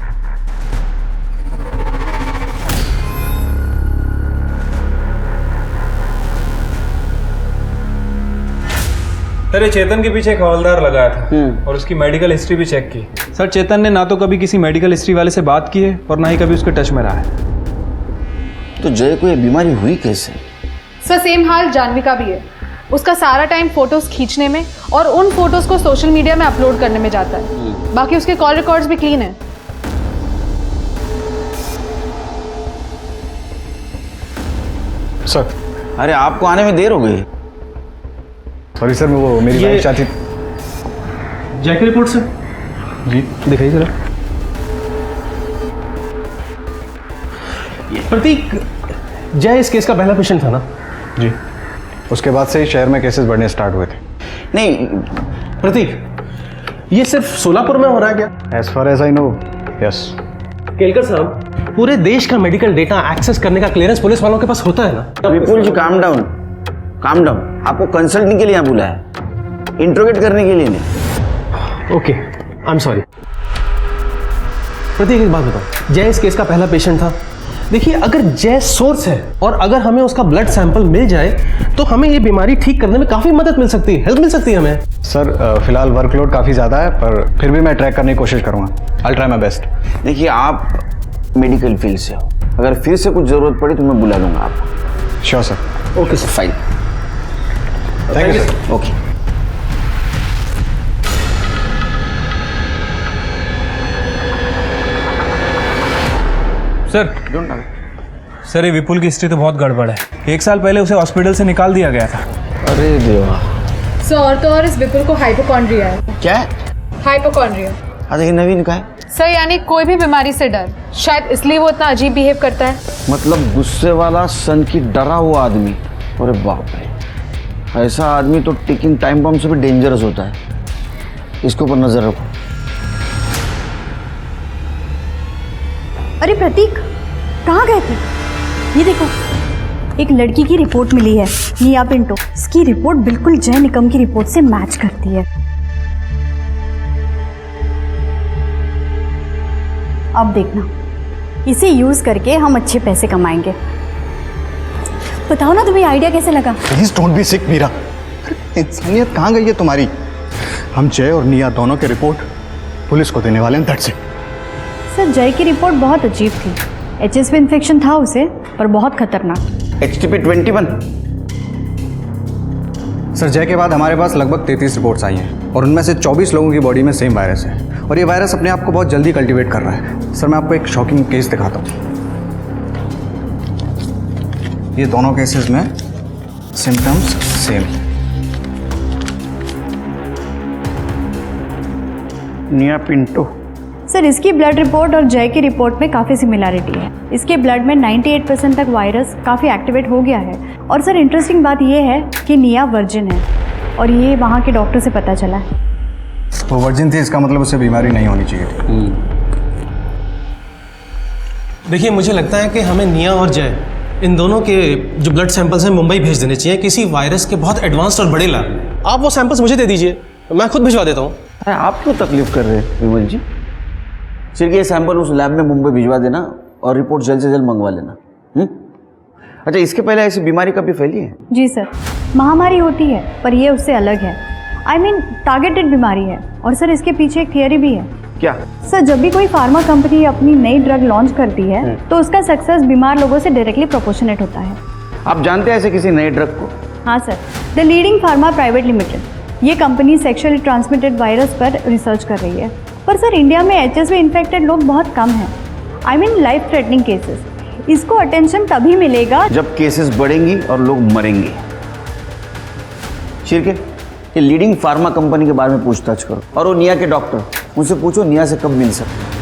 सर, चेतन के पीछे एक हवलदार लगाया था और उसकी मेडिकल हिस्ट्री भी चेक की। सर, चेतन ने ना तो कभी किसी मेडिकल हिस्ट्री वाले से बात की है और ना ही कभी उसके टच में रहा है। तो जय को ये बीमारी हुई कैसे? सर सेम हाल जानवी का भी है। उसका सारा टाइम फोटोज खींचने में और उन फोटोज को सोशल मीडिया में अपलोड करने में जाता है। बाकी उसके कॉल रिकॉर्ड्स भी क्लीन है। सर। अरे आपको आने में देर हो गई। सॉरी सर, वो मेरी वाइफ चाहती। जय की रिपोर्ट सर। जी दिखाइए जरा। प्रतीक, जय इस केस का पहला पेशेंट था ना? जी। उसके बाद से ही शहर में केसेस बढ़ने स्टार्ट हुए थे। नहीं प्रतीक, ये सिर्फ सोलापुर में हो रहा है क्या? As far as I know, yes. Kelkar साहब, पूरे देश का मेडिकल डेटा एक्सेस करने का क्लियरेंस पुलिस वालों के पास होता है ना? विपुल जी काम डाउन, काम डाउन। आपको कंसल्टिंग के लिए यहाँ बुलाया, इंट्रोगेट करने के लिए नहीं। Okay, I am sorry. Pratik, एक बात बताओ, जय इस केस का पहला पेशेंट था। देखिए, अगर जय सोर्स है और अगर हमें उसका ब्लड सैंपल मिल जाए तो हमें ये बीमारी ठीक करने में काफ़ी मदद मिल सकती है, हेल्प मिल सकती है हमें। सर, फिलहाल वर्कलोड काफ़ी ज़्यादा है, पर फिर भी मैं ट्रैक करने की कोशिश करूँगा। I will try my best. देखिए, आप मेडिकल फील्ड से हो अगर फिर से कुछ ज़रूरत पड़ी तो मैं बुला लूँगा आपको। Sure sir. Okay sir, fine. Thank you sir. Okay. Sir ये विपुल की हिस्ट्री तो बहुत गड़बड़ है। 1 साल पहले उसे हॉस्पिटल से निकाल दिया गया था। अरे देवा। सर और तो और इस विपुल को हाइपोकॉन्ड्रिया है। क्या? हाइपोकॉन्ड्रिया। अच्छा, ये नवीन का है? सर यानी कोई भी बीमारी से डर, शायद इसलिए वो इतना अजीब बिहेव करता है। मतलब गुस्से वाला, सन की डरा हुआ आदमी। अरे बाप रे, ऐसा आदमी तो टिकिंग टाइम बम से भी डेंजरस होता है। इसके ऊपर नजर रखो। अरे प्रतीक, कहाँ गए थे? ये देखो, एक लड़की की रिपोर्ट मिली है, निया पिंटो। इसकी रिपोर्ट बिल्कुल जय निकम की रिपोर्ट से मैच करती है। अब देखना, इसे यूज करके हम अच्छे पैसे कमाएंगे। बताओ ना, तुम्हें आइडिया कैसे लगा? प्लीज डोंट बी सिक मीरा। इंसानियत कहाँ गई है तुम्हारी? हम जय और निया दोनों की रिपोर्ट पुलिस को देने वाले हैं, दैट्स इट। सर जय की रिपोर्ट बहुत अजीब थी। HSV इन्फेक्शन था उसे, पर बहुत खतरनाक। HTP-21। सर जय के बाद हमारे पास लगभग 33 रिपोर्ट्स आई हैं और उनमें से 24 लोगों की बॉडी में सेम वायरस है और ये वायरस अपने आप को बहुत जल्दी कल्टीवेट कर रहा है। सर मैं आपको एक शॉकिंग केस दिखाता हूँ। ये दोनों केसेस में सिम्टम्स सेम। निया पिंटो। सर इसकी ब्लड रिपोर्ट और जय की रिपोर्ट में काफ़ी सिमिलरिटी है। इसके ब्लड में 98% तक वायरस काफ़ी एक्टिवेट हो गया है। और सर इंटरेस्टिंग बात यह है कि निया वर्जिन है और ये वहाँ के डॉक्टर से पता चला है। वो वर्जिन थी, इसका मतलब उसे बीमारी नहीं होनी चाहिए थी। देखिए, मुझे लगता है कि हमें निया और जय, इन दोनों के जो ब्लड सैंपल्स हैं मुंबई भेज देने चाहिए किसी वायरस के बहुत एडवांस्ड और बड़े लैब। आप वो सैंपल्स मुझे दे दीजिए, मैं खुद भिजवा देता हूँ। अरे आप क्यों तकलीफ कर रहे हैं विमल जी? सिर्फ ये सैंपल उस लैब में मुंबई भिजवा देना और रिपोर्ट जल्द से जल्द मंगवा लेना। अच्छा, इसके पहले ऐसी बीमारी कभी फैली है? जी सर, महामारी होती है पर ये उससे अलग है। I mean, टारगेटेड बीमारी है। और सर इसके पीछे एक थियरी भी है। क्या? सर जब भी कोई फार्मा कंपनी अपनी नई ड्रग लॉन्च करती है तो उसका सक्सेस बीमार लोगों से डायरेक्टली प्रोपोर्शनेट होता है। आप जानते हैं ऐसे किसी नए ड्रग को? हाँ sir, the leading pharma private limited. ये कंपनी सेक्सुअली ट्रांसमिटेड वायरस पर रिसर्च कर रही है। पर सर इंडिया में HSV इन्फेक्टेड लोग बहुत कम हैं। I mean life threatening cases. इसको अटेंशन तभी मिलेगा जब केसेस बढ़ेंगी और लोग मरेंगे। शिरके, ये लीडिंग फार्मा कंपनी के बारे में पूछताछ करो और वो निया के डॉक्टर, उनसे पूछो निया से कब मिल सकते।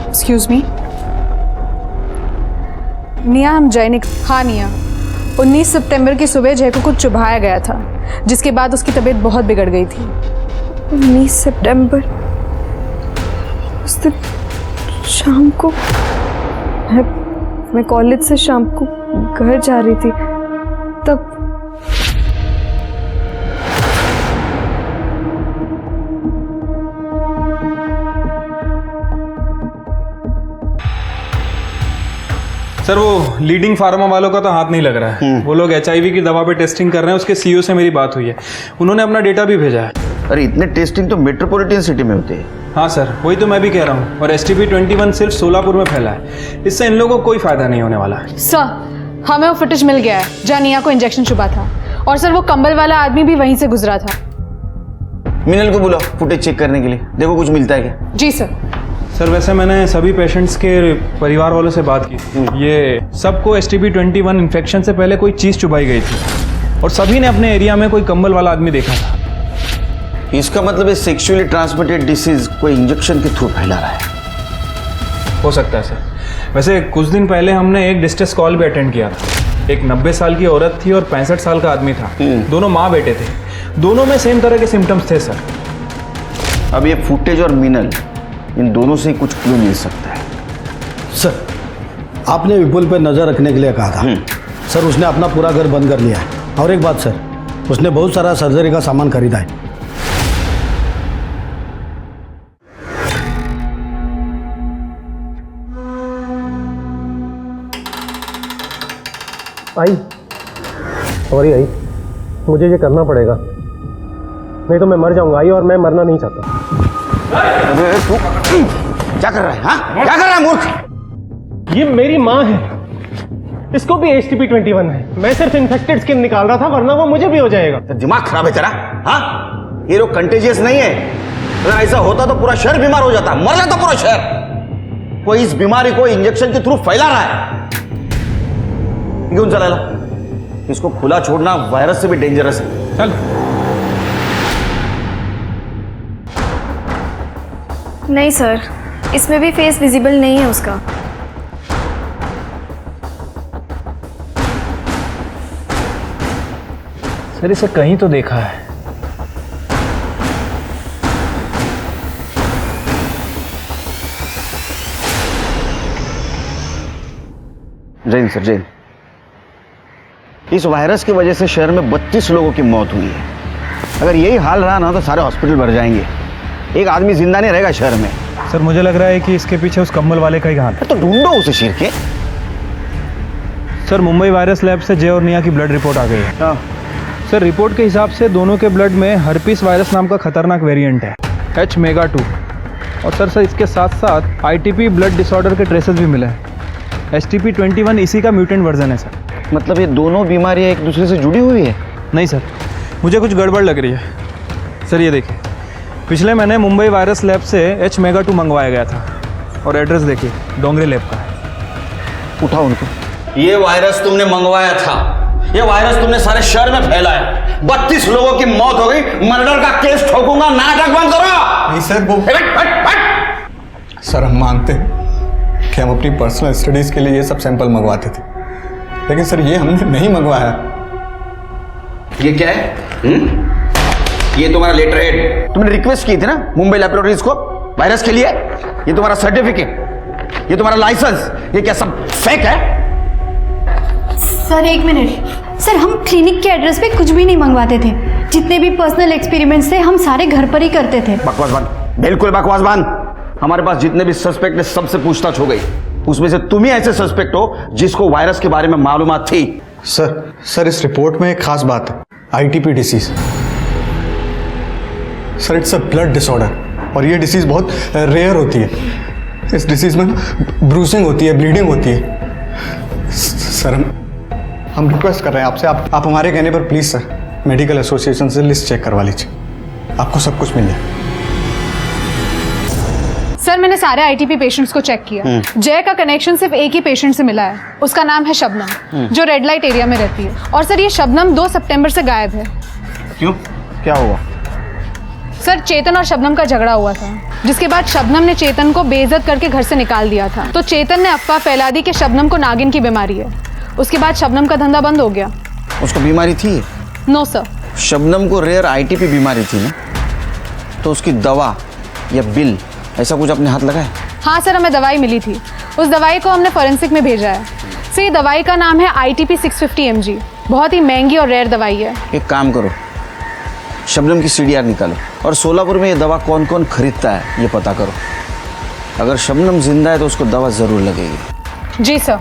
एक्सक्यूज मी, निया, हम जय निकम। हाँ निया, 19 सितंबर की सुबह जय को कुछ चुभाया गया था, जिसके बाद उसकी तबीयत बहुत बिगड़ गई थी। 19 सितंबर, उस दिन शाम को मैं कॉलेज से शाम को घर जा रही थी, तब सर वो लीडिंग फार्मा वालों का तो हाथ नहीं लग रहा है। वो लोग HIV की दवा पे टेस्टिंग कर रहे हैं। उसके CEO से मेरी बात हुई है, उन्होंने अपना डेटा भी भेजा है। अरे इतने टेस्टिंग तो मेट्रोपॉलिटन सिटी में होते हैं। हाँ सर, वही तो मैं भी कह रहा हूँ। और STP-21 सिर्फ सोलापुर में फैला है। इससे इन लोगों को कोई फायदा नहीं होने वाला है। सर हमें वो फुटेज मिल गया है जहाँ निया को इंजेक्शन चुभा था। और सर वो कंबल वाला आदमी भी वहीं से गुजरा था। मिनल को बुलाओ फुटेज चेक करने के लिए, देखो कुछ मिलता है क्या। जी सर। सर वैसे मैंने सभी पेशेंट्स के परिवार वालों से बात की। ये सबको STP-21 इन्फेक्शन से पहले कोई चीज़ चुभाई गई थी और सभी ने अपने एरिया में कोई कंबल वाला आदमी देखा था। इसका मतलब है सेक्सुअली ट्रांसमिटेड डिसीज कोई इंजेक्शन के थ्रू फैला रहा है। हो सकता है सर। वैसे कुछ दिन पहले हमने एक डिस्ट्रेस कॉल भी अटेंड किया था। एक 90 साल की औरत थी और 65 साल का आदमी था। दोनों माँ बेटे थे। दोनों में सेम तरह के सिम्टम्स थे सर। अब ये फुटेज और मिनल, इन दोनों से कुछ क्लू मिल सकता है। सर आपने विपुल पर नज़र रखने के लिए कहा था। सर उसने अपना पूरा घर बंद कर लिया है। और एक बात सर, उसने बहुत सारा सर्जरी का सामान खरीदा है। आई सॉरी आई, मुझे ये करना पड़ेगा, नहीं तो मैं मर जाऊंगा आई, और मैं मरना नहीं चाहता। क्या कर रहा है? हाँ, क्या कर रहा है मूर्ख? ये मेरी माँ है, इसको भी HTP-21 है। मैं सिर्फ इन्फेक्टेड स्किन निकाल रहा था, वरना वो मुझे भी हो जाएगा। तो दिमाग खराब है तेरा? हाँ, ये लोग कंटेजियस नहीं है। अगर ऐसा होता तो पूरा शहर बीमार हो जाता, मर जाता पूरा शहर। कोई इस बीमारी को इंजेक्शन के थ्रू फैला रहा है। क्यों चला? इसको खुला छोड़ना वायरस से भी डेंजरस है। चल। नहीं सर, इसमें भी फेस विजिबल नहीं है उसका। सर इसे कहीं तो देखा है। जैन सर, जैन, इस वायरस की वजह से शहर में 32 लोगों की मौत हुई है। अगर यही हाल रहा ना तो सारे हॉस्पिटल भर जाएंगे। एक आदमी जिंदा नहीं रहेगा शहर में। सर मुझे लग रहा है कि इसके पीछे उस कम्बल वाले का ही हाथ है। तो ढूंढो उसे शेर के। सर मुंबई वायरस लैब से जय और निया की ब्लड रिपोर्ट आ गई है। हाँ। सर रिपोर्ट के हिसाब से दोनों के ब्लड में हर्पीस वायरस नाम का खतरनाक वेरिएंट है, H-MEGA-2। और सर इसके साथ साथ ITP ब्लड डिसऑर्डर के ट्रेसेस भी मिले हैं। HTP-21 इसी का म्यूटेंट वर्जन है सर। मतलब ये दोनों बीमारियां एक दूसरे से जुड़ी हुई है? नहीं सर, मुझे कुछ गड़बड़ लग रही है। सर ये देखिए, पिछले महीने मुंबई वायरस लैब से H-MEGA-2 मंगवाया गया था और एड्रेस देखिए, डोंगरी लैब का है। उठाओ उनको। ये वायरस तुमने मंगवाया था, ये वायरस तुमने सारे शहर में फैलाया। 32 लोगों की मौत हो गई। मर्डर का केस ठोकूंगा, नाटक बंद करो। नहीं सर, वो सर हम मानते हैं कि हम अपनी पर्सनल स्टडीज के लिए ये सब सैंपल मंगवाते थे, लेकिन सर ये हमने नहीं मंगवाया। ये क्या है? ये तुम्हारा लेटर हेड, तुमने रिक्वेस्ट की थी ना मुंबई लैबोरेटरीज को वायरस के लिए। ये तुम्हारा सर्टिफिकेट, ये तुम्हारा लाइसेंस, ये क्या सब फेक है? सर एक मिनट सर, हम क्लिनिक के एड्रेस पे कुछ भी नहीं मंगवाते थे। जितने भी पर्सनल एक्सपेरिमेंट्स थे हम सारे घर पर ही करते थे। बकवास बंद, बिल्कुल बकवास बंद। हमारे पास जितने भी सस्पेक्ट है सबसे पूछताछ हो गई। उसमें से तुम ही ऐसे सस्पेक्ट हो जिसको वायरस के बारे में मालूमात थी। सर इस रिपोर्ट में एक खास बात है, ITP disease. Sir it's a blood disorder और ये डिसीज बहुत रेयर होती है। इस डिसीज में ब्रूसिंग होती है, ब्लीडिंग होती है। सर हम रिक्वेस्ट कर रहे हैं आपसे, आप हमारे कहने पर प्लीज सर मेडिकल एसोसिएशन से लिस्ट चेक करवा लीजिए, आपको सब कुछ मिल जाए। सर मैंने सारे ITP पेशेंट्स को चेक किया। जय का कनेक्शन सिर्फ एक ही पेशेंट से मिला है, उसका नाम है शबनम, जो रेड लाइट एरिया में रहती है। और सर ये शबनम 2 सितंबर से गायब है। क्यों, क्या हुआ? सर चेतन और शबनम का झगड़ा हुआ था, जिसके बाद शबनम ने चेतन को बेइज्जत करके घर से निकाल दिया था। तो चेतन ने अफवाह फैला दी कि शबनम को नागिन की बीमारी है। उसके बाद शबनम का धंधा बंद हो गया। उसको बीमारी थी? No sir. शबनम को रेयर ITP बीमारी थी ना, तो उसकी दवा या बिल ऐसा कुछ अपने हाथ लगाए? हाँ सर, हमें दवाई मिली थी। उस दवाई को हमने फॉरेंसिक में भेजा है। सर ये दवाई का नाम है ITP 650 mg। बहुत ही महंगी और रेयर दवाई है। एक काम करो, शबनम की CDR निकालो और सोलापुर में ये दवा कौन कौन खरीदता है ये पता करो। अगर शबनम जिंदा है तो उसको दवा जरूर लगेगी। जी सर।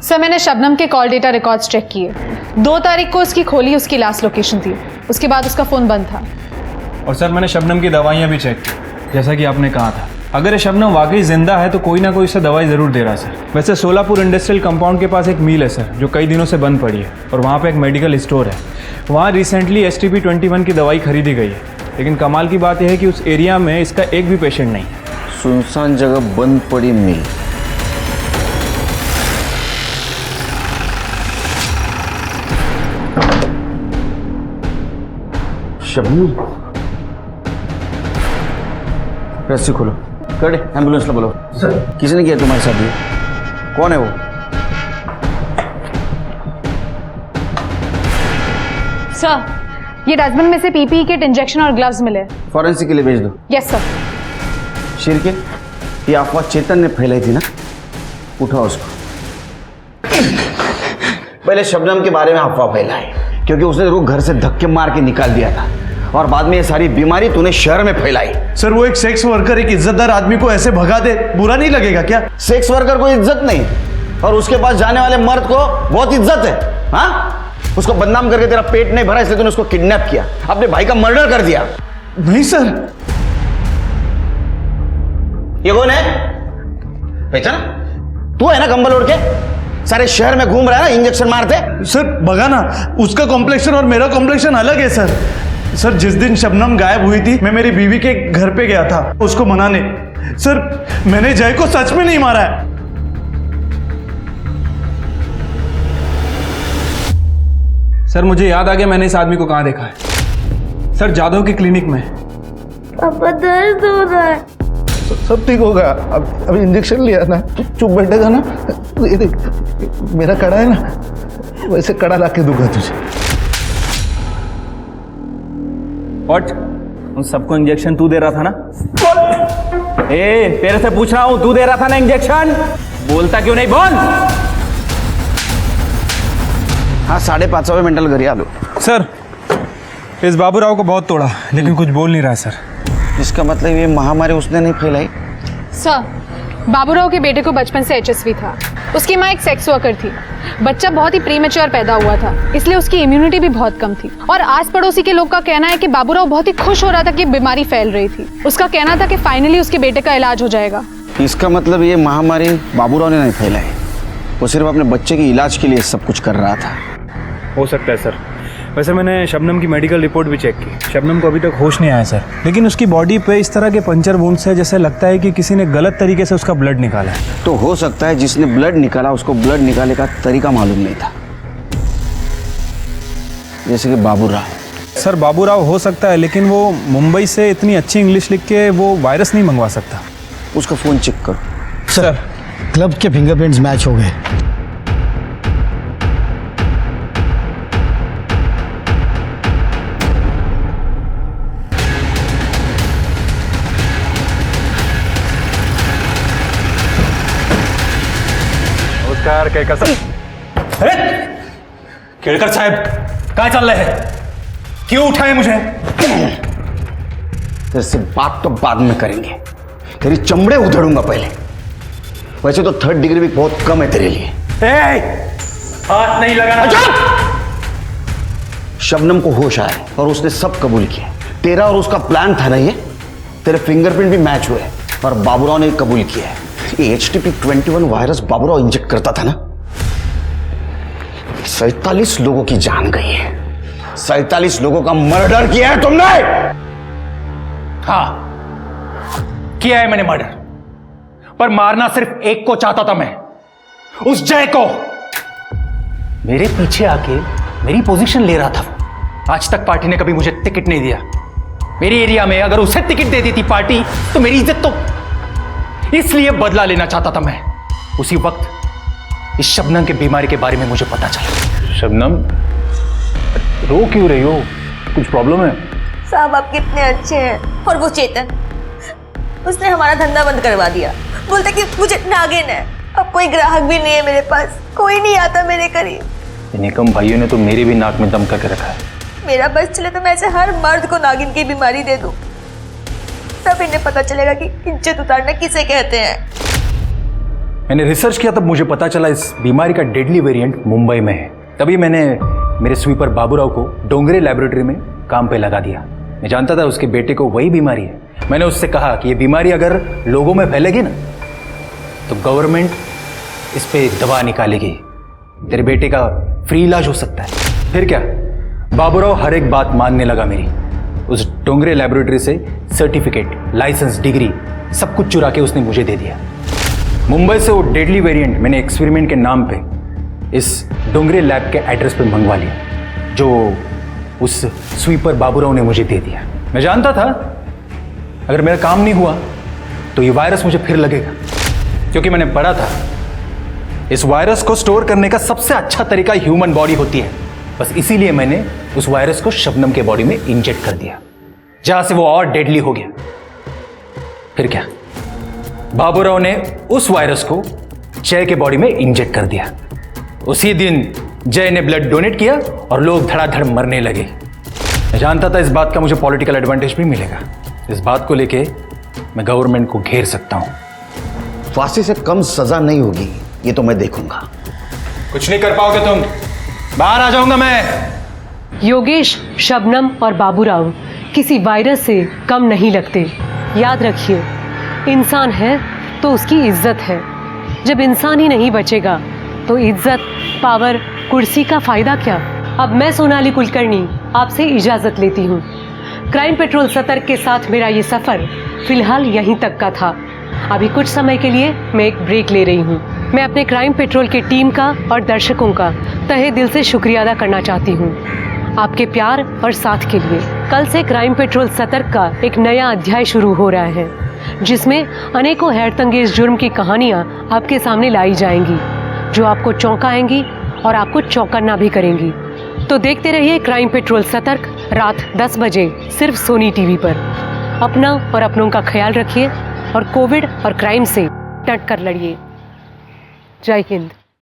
सर मैंने शबनम के कॉल डेटा रिकॉर्ड्स चेक किए। 2 तारीख को उसकी खोली उसकी लास्ट लोकेशन थी, उसके बाद उसका फ़ोन बंद था। और सर मैंने शबनम की दवाइयाँ भी चेक की, जैसा कि आपने कहा था। अगर ये शबनम वाकई जिंदा है तो कोई ना कोई इसे दवाई ज़रूर दे रहा है सर। वैसे सोलापुर इंडस्ट्रियल कंपाउंड के पास एक मिल है सर, जो कई दिनों से बंद पड़ी है, और वहाँ पे एक मेडिकल स्टोर है। वहाँ रिसेंटली HTP-21 की दवाई खरीदी गई है, लेकिन कमाल की बात यह है कि उस एरिया में इसका एक भी पेशेंट नहीं है। सुनसान जगह बंद पड़ी मिल। शबनम, रस्सी खोलो, कर एम्बुलेंस ला बोलो। सर किसने किया तुम्हारे साथ ये? कौन है वो? सर ये डस्टबिन में से PPE किट, इंजेक्शन और ग्लव्स मिले। फॉरेंसिक के लिए भेज दो। Yes sir. शेर के, ये अफवाह चेतन ने फैलाई थी ना, उठाओ उसको। पहले शबनम के बारे में अफवाह फैलाई क्योंकि उसने तेरे को घर से धक्के मार के निकाल दिया था, और बाद में ये सारी बीमारी तूने शहर में फैलाई। सर वो एक सेक्स वर्कर एक इज्जतदार आदमी को ऐसे भगा दे, बुरा नहीं लगेगा क्या? सेक्स वर्कर को इज्जत नहीं, और उसके पास जाने वाले मर्द को बहुत इज्जत है। हाँ, उसको बदनाम करके तेरा पेट नहीं भरा इसलिए तूने उसको किडनैप किया, अपने भाई का मर्डर कर दिया। नहीं सर। ये कौन है? पहचाना? तू है ना कंबल ओढ़ के सारे शहर में घूम रहा है ना इंजेक्शन मारते? सर बगा ना, उसका कॉम्प्लेक्शन और मेरा कॉम्प्लेक्शन अलग है सर। सर जिस दिन शबनम गायब हुई थी मैं मेरी बीवी के घर पे गया था उसको मनाने। सर मैंने जय को सच में नहीं मारा है। सर मुझे याद आ गया मैंने इस आदमी को कहाँ देखा है। सर जादव की क्लिनिक में। पापा दर्द हो रहा है। सब ठीक होगा। अब इंजेक्शन लिया ना तो चुप बैठेगा ना। ये देख मेरा कड़ा है ना, वैसे कड़ा ला के दूंगा तुझे। व्हाट? उन सबको इंजेक्शन तू दे रहा था ना? तेरे से पूछ रहा हूं, तू दे रहा था ना इंजेक्शन? बोलता क्यों नहीं? बोल। हाँ 5:30 मेंटल घरी आलो। सर इस बाबूराव को बहुत तोड़ा लेकिन कुछ बोल नहीं रहा सर। इसका मतलब ये महामारी उसने नहीं फैलाई? सर बाबूराव के बेटे को बचपन से HSV था। उसकी माँ एक सेक्स वर्कर थी। बच्चा बहुत ही प्रीमेच्योर पैदा हुआ था, इसलिए उसकी इम्यूनिटी भी बहुत कम थी। और आस पड़ोसी के लोग का कहना है कि बाबूराव बहुत ही खुश हो रहा था कि बीमारी फैल रही थी। उसका कहना था कि फाइनली उसके बेटे का इलाज हो जाएगा। इसका मतलब ये महामारी बाबूराव ने नहीं फैलाई, वो सिर्फ अपने बच्चे के इलाज के लिए सब कुछ कर रहा था। हो सकता है सर। वैसे मैंने शबनम की मेडिकल रिपोर्ट भी चेक की। शबनम को अभी तक होश नहीं आया सर, लेकिन उसकी बॉडी पे इस तरह के पंचर वुंड्स है जैसे लगता है कि किसी ने गलत तरीके से उसका ब्लड निकाला है। तो हो सकता है जिसने ब्लड निकाला उसको ब्लड निकालने का तरीका मालूम नहीं था, जैसे कि बाबूराव। सर बाबूराव हो सकता है लेकिन वो मुंबई से इतनी अच्छी इंग्लिश लिख के वो वायरस नहीं मंगवा सकता। उसका फोन चेक करो। सर क्लब के फिंगरप्रिंट्स मैच हो गए। नमस्कार केळकर साहब। अरे केळकर साहब क्या चल रहा है? क्यों उठाए मुझे? तेरे से बात तो बाद में करेंगे, तेरी चमड़े उधेड़ूंगा पहले। वैसे तो 3rd डिग्री भी बहुत कम है तेरे लिए। हाथ नहीं लगाना। शबनम को होश आया और उसने सब कबूल किया। तेरा और उसका प्लान था ना ये। तेरे फिंगरप्रिंट भी मैच हुए और बाबूराव ने कबूल किया है। ये HTP-21 वायरस बाबूराव इंजेक्ट करता था ना। 47 लोगों की जान गई है, 47 लोगों का मर्डर किया है तुमने। हाँ किया है मैंने मर्डर, पर मारना सिर्फ एक को चाहता था मैं, उस जय को। मेरे पीछे आके मेरी पोजीशन ले रहा था वो। आज तक पार्टी ने कभी मुझे टिकट नहीं दिया। मेरी एरिया में अगर उसे टिकट दे देती पार्टी तो मेरी इज्जत तो, इसलिए बदला लेना चाहता था मैं। उसी वक्त इस शबनम के बीमारी के बारे में मुझे पता चला। शबनम रो क्यों रही हो? कुछ प्रॉब्लम है? साहब आप कितने अच्छे हैं। और वो चेतन, उसने हमारा धंधा बंद करवा दिया। बोलता कि मुझे नागिन है, अब कोई ग्राहक भी नहीं है मेरे पास, कोई नहीं आता मेरे करीब। निकम भाइयों ने तो मेरे भी नाक में दम करके रखा है। मेरा बस चले तो मैं ऐसे हर मर्द को नागिन की बीमारी दे दूं, तब इन्हें पता चलेगा कि इज्जत उतारना किसे कहते हैं। मैंने रिसर्च किया तब मुझे पता चला इस बीमारी का डेडली वेरिएंट मुंबई में है। तभी मैंने मेरे स्वीपर बाबूराव को डोंगरे लैबोरेटरी में काम पे लगा दिया। मैं जानता था उसके बेटे को वही बीमारी है। मैंने उससे कहा कि ये बीमारी अगर लोगों में फैलेगी ना तो गवर्नमेंट इस पे दवा निकालेगी, तेरे बेटे का फ्री इलाज हो सकता है। फिर क्या, बाबूराव हर एक बात मानने लगा मेरी। उस डोंगरे लैबोरेटरी से सर्टिफिकेट, लाइसेंस, डिग्री सब कुछ चुरा के उसने मुझे दे दिया। मुंबई से वो डेडली वेरिएंट मैंने एक्सपेरिमेंट के नाम पे इस डोंगरे लैब के एड्रेस पे मंगवा लिया, जो उस स्वीपर बाबूराव ने मुझे दे दिया। मैं जानता था अगर मेरा काम नहीं हुआ तो ये वायरस मुझे फिर लगेगा, क्योंकि मैंने पढ़ा था इस वायरस को स्टोर करने का सबसे अच्छा तरीका ह्यूमन बॉडी होती है। बस इसीलिए मैंने उस वायरस को शबनम के बॉडी में इंजेक्ट कर दिया, जहां से वो और डेडली हो गया। फिर क्या, बाबूराव ने उस वायरस को जय के बॉडी में इंजेक्ट कर दिया। उसी दिन जय ने ब्लड डोनेट किया और लोग धड़ाधड़ मरने लगे। मैं जानता था इस बात का मुझे पॉलिटिकल एडवांटेज भी मिलेगा। इस बात को लेके मैं गवर्नमेंट को घेर सकता हूं। फांसी से कम सजा नहीं होगी, ये तो मैं देखूंगा। कुछ नहीं कर पाओगे तुम, बाहर आ जाऊंगा मैं। योगेश, शबनम और बाबूराव किसी वायरस से कम नहीं लगते। याद रखिए, इंसान है तो उसकी इज्जत है। जब इंसान ही नहीं बचेगा तो इज्जत, पावर, कुर्सी का फायदा क्या। अब मैं सोनाली कुलकर्णी आपसे इजाज़त लेती हूँ। क्राइम पेट्रोल सतर्क के साथ मेरा ये सफ़र फिलहाल यहीं तक का था। अभी कुछ समय के लिए मैं एक ब्रेक ले रही हूँ। मैं अपने क्राइम पेट्रोल की टीम का और दर्शकों का तहे दिल से शुक्रिया अदा करना चाहती हूँ आपके प्यार और साथ के लिए। कल से क्राइम पेट्रोल सतर्क का एक नया अध्याय शुरू हो रहा है, जिसमें अनेकों हैरतअंगेज जुर्म की कहानियाँ आपके सामने लाई जाएंगी, जो आपको चौंकाएंगी और आपको चौंकना भी करेंगी। तो देखते रहिए क्राइम पेट्रोल सतर्क, रात 10 बजे सिर्फ सोनी टीवी पर। अपना और अपनों का ख्याल रखिए और कोविड और क्राइम से डट कर लड़िए। जय हिंद।